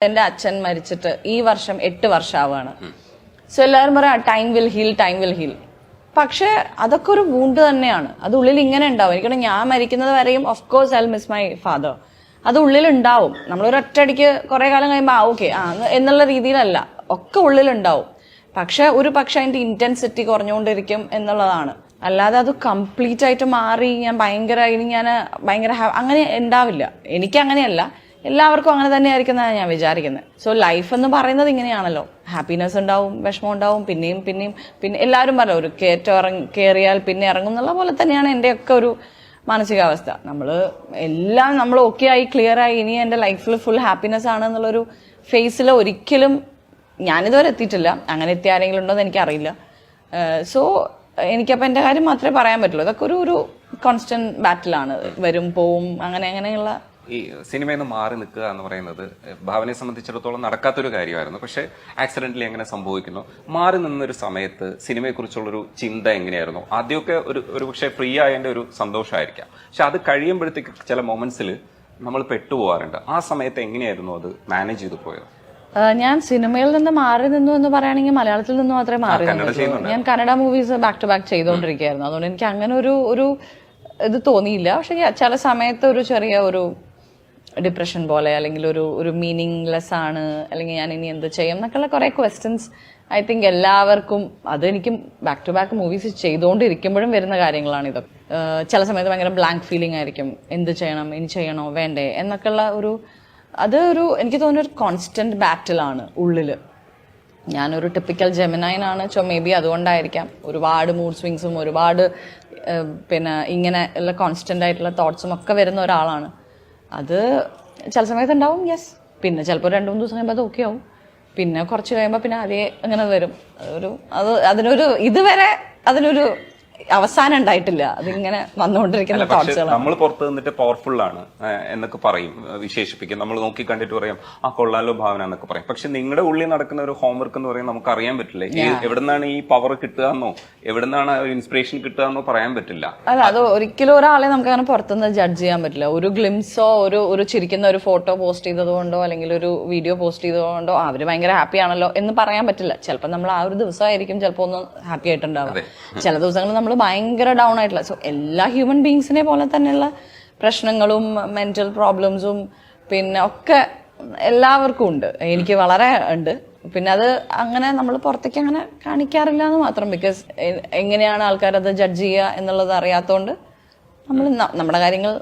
എന്റെ അച്ഛൻ മരിച്ചിട്ട് ഈ വർഷം 8 വർഷമാവാണ്. സോ എല്ലാവരും പറയാം ടൈം വിൽ ഹീൽ. പക്ഷെ അതൊക്കെ ഒരു വൂണ്ട് തന്നെയാണ്. അത് ഉള്ളിൽ ഇങ്ങനെ ഉണ്ടാവും. എനിക്കാണ് ഞാൻ മരിക്കുന്നത് വരെയും of course I miss my father. അത് ഉള്ളിൽ ഉണ്ടാവും. നമ്മളൊരു ഒറ്റയടിക്ക് കുറെ കാലം കഴിയുമ്പോൾ ഓക്കെ എന്നുള്ള രീതിയിലല്ല, ഒക്കെ ഉള്ളിലുണ്ടാവും. പക്ഷെ അതിന്റെ ഇന്റൻസിറ്റി കുറഞ്ഞുകൊണ്ടിരിക്കും എന്നുള്ളതാണ്. അല്ലാതെ അത് കംപ്ലീറ്റ് ആയിട്ട് മാറി ഞാൻ ഭയങ്കര അങ്ങനെ ഉണ്ടാവില്ല. എനിക്ക് അങ്ങനെയല്ല, എല്ലാവർക്കും അങ്ങനെ തന്നെ ആയിരിക്കും എന്നാണ് ഞാൻ വിചാരിക്കുന്നത്. സോ ലൈഫ് എന്ന് പറയുന്നത് ഇങ്ങനെയാണല്ലോ. ഹാപ്പിനെസ് ഉണ്ടാവും, വിഷമം ഉണ്ടാവും, പിന്നെ എല്ലാവരും പറയും ഒരു കയറിയാൽ പിന്നെ ഇറങ്ങും എന്നുള്ള പോലെ തന്നെയാണ് എന്റെയൊക്കെ ഒരു മാനസികാവസ്ഥ. നമ്മൾ ഓക്കെ ആയി ക്ലിയർ ആയി ഇനി എന്റെ ലൈഫിൽ ഫുൾ ഹാപ്പിനെസ് ആണ് എന്നുള്ളൊരു ഫേസിൽ ഒരിക്കലും ഞാനിതുവരെ എത്തിയിട്ടില്ല. അങ്ങനെ എത്തിയ ആരെങ്കിലും ഉണ്ടോ എന്ന് എനിക്കറിയില്ല. സോ എനിക്കപ്പോൾ എന്റെ കാര്യം മാത്രമേ പറയാൻ പറ്റുള്ളൂ. ഇതൊക്കെ ഒരു കോൺസ്റ്റന്റ് ബാറ്റിലാണ്. വരും പോവും അങ്ങനെയുള്ള. ഈ സിനിമയിൽ നിന്ന് മാറി നിൽക്കുക എന്ന് പറയുന്നത് ഭാവനയെ സംബന്ധിച്ചിടത്തോളം നടക്കാത്തൊരു കാര്യമായിരുന്നു. പക്ഷെ ആക്സിഡന്റലി എങ്ങനെ സംഭവിക്കുന്നു? മാറി നിന്നൊരു സമയത്ത് സിനിമയെക്കുറിച്ചുള്ളൊരു ചിന്ത എങ്ങനെയായിരുന്നു? ആദ്യമൊക്കെ ഒരു പക്ഷേ ഫ്രീ ആയതിന്റെ ഒരു സന്തോഷമായിരിക്കാം. പക്ഷെ അത് കഴിയുമ്പോഴത്തേക്ക് ചില മൊമെന്റ്സിൽ നമ്മൾ പെട്ടുപോകാറുണ്ട്. ആ സമയത്ത് എങ്ങനെയായിരുന്നു അത് മാനേജ് ചെയ്തു പോയത്? ഞാൻ സിനിമയിൽ നിന്ന് മാറി നിന്നു എന്ന് പറയുകയാണെങ്കിൽ മലയാളത്തിൽ നിന്ന് മാത്രമേ മാറി നിന്നു. ഞാൻ Kannada movies back to back ചെയ്തുകൊണ്ടിരിക്കുകയായിരുന്നു. അതുകൊണ്ട് എനിക്ക് അങ്ങനെ ഒരു ഇത് തോന്നിയില്ല. പക്ഷെ ചില സമയത്ത് ഒരു ചെറിയ ഒരു ഡിപ്രഷൻ പോലെ, അല്ലെങ്കിൽ ഒരു മീനിങ്ലെസ് ആണ്, അല്ലെങ്കിൽ ഞാൻ ഇനി എന്ത് ചെയ്യും എന്നൊക്കെയുള്ള കുറെ ക്വസ്റ്റ്യൻസ് ഐ തിങ്ക് എല്ലാവർക്കും. അതെനിക്കും ബാക്ക് ടു ബാക്ക് മൂവീസ് ചെയ്തുകൊണ്ടിരിക്കുമ്പോഴും വരുന്ന കാര്യങ്ങളാണ് ഇതൊക്കെ. ചില സമയത്ത് ഭയങ്കര ബ്ലാങ്ക് ഫീലിംഗ് ആയിരിക്കും. എന്ത് ചെയ്യണം, ഇനി ചെയ്യണോ വേണ്ടേ എന്നൊക്കെയുള്ള എനിക്ക് തോന്നുന്ന ഒരു കോൺസ്റ്റന്റ് ബാറ്റിലാണ് ഉള്ളില്. ഞാനൊരു ടിപ്പിക്കൽ ജെമിനൈനാണ്. മേ ബി അതുകൊണ്ടായിരിക്കാം ഒരുപാട് മൂഡ് സ്വിങ്സും ഒരുപാട് ഇങ്ങനെ ഉള്ള കോൺസ്റ്റന്റ് ആയിട്ടുള്ള തോട്ട്സും ഒക്കെ വരുന്ന ഒരാളാണ്. അത് ചില സമയത്ത് ഉണ്ടാവും, യെസ്. പിന്നെ ചിലപ്പോൾ 2-3 ദിവസം കഴിയുമ്പോൾ അത് ഓക്കെ ആവും. പിന്നെ കുറച്ച് കഴിയുമ്പോൾ പിന്നെ അതേ അങ്ങനെ വരും. ഇതുവരെ അതിനൊരു അവസാനം ഉണ്ടായിട്ടില്ല. അതിങ്ങനെ വന്നുകൊണ്ടിരിക്കുന്ന തോട്ട്സുകളാണ്. നമ്മൾ പുറത്ത് നിന്നിട്ട് പവർഫുൾ ആണ് എന്നൊക്കെ പറയും, വിശേഷിപ്പിക്കും. നമ്മൾ നോക്കി കണ്ടിട്ട് പറയാം കൊള്ളാലോ ഭാവന എന്നൊക്കെ പറയും. പക്ഷെ നിങ്ങളുടെ ഉള്ളിൽ നടക്കുന്ന ഒരു ഹോംവർക്ക് എന്ന് പറയുന്നത് നമുക്ക് അറിയാൻ പറ്റില്ല. എവിടുന്നാണ് ഈ പവർ കിട്ടുകയെന്നോ എവിടുന്നാണ് ഇൻസ്പിറേഷൻ കിട്ടുകയെന്നോ പറയാൻ പറ്റില്ല. അല്ല, അത് ഒരിക്കലും ഒരാളെ നമുക്ക് അങ്ങനെ പുറത്തുനിന്ന് ജഡ്ജ് ചെയ്യാൻ പറ്റില്ല. ഒരു ഗ്ലിംസോ ഒരു ചിരിക്കുന്ന ഒരു ഫോട്ടോ പോസ്റ്റ് ചെയ്തതുകൊണ്ടോ അല്ലെങ്കിൽ ഒരു വീഡിയോ പോസ്റ്റ് ചെയ്തതുകൊണ്ടോ അവര് ഭയങ്കര ഹാപ്പി ആണല്ലോ എന്ന് പറയാൻ പറ്റില്ല. ചിലപ്പോൾ നമ്മൾ ആ ഒരു ദിവസമായിരിക്കും ചിലപ്പോൾ ഒന്ന് ഹാപ്പി ആയിട്ടുണ്ടാവും. ചില ദിവസങ്ങളിൽ നമ്മൾ ഭയങ്കര ഡൗൺ ആയിട്ടുള്ള. സോ എല്ലാ ഹ്യൂമൻ ബീങ്സിനെ പോലെ തന്നെയുള്ള പ്രശ്നങ്ങളും മെന്റൽ പ്രോബ്ലംസും പിന്നെ ഒക്കെ എല്ലാവർക്കും ഉണ്ട്. എനിക്ക് വളരെ ഉണ്ട്. പിന്നെ അത് അങ്ങനെ നമ്മൾ പുറത്തേക്ക് അങ്ങനെ കാണിക്കാറില്ല എന്ന് മാത്രം. ബിക്കോസ് എങ്ങനെയാണ് ആൾക്കാർ അത് ജഡ്ജ് ചെയ്യുക എന്നുള്ളത് അറിയാത്തതുകൊണ്ട് നമ്മൾ നമ്മുടെ കാര്യങ്ങൾ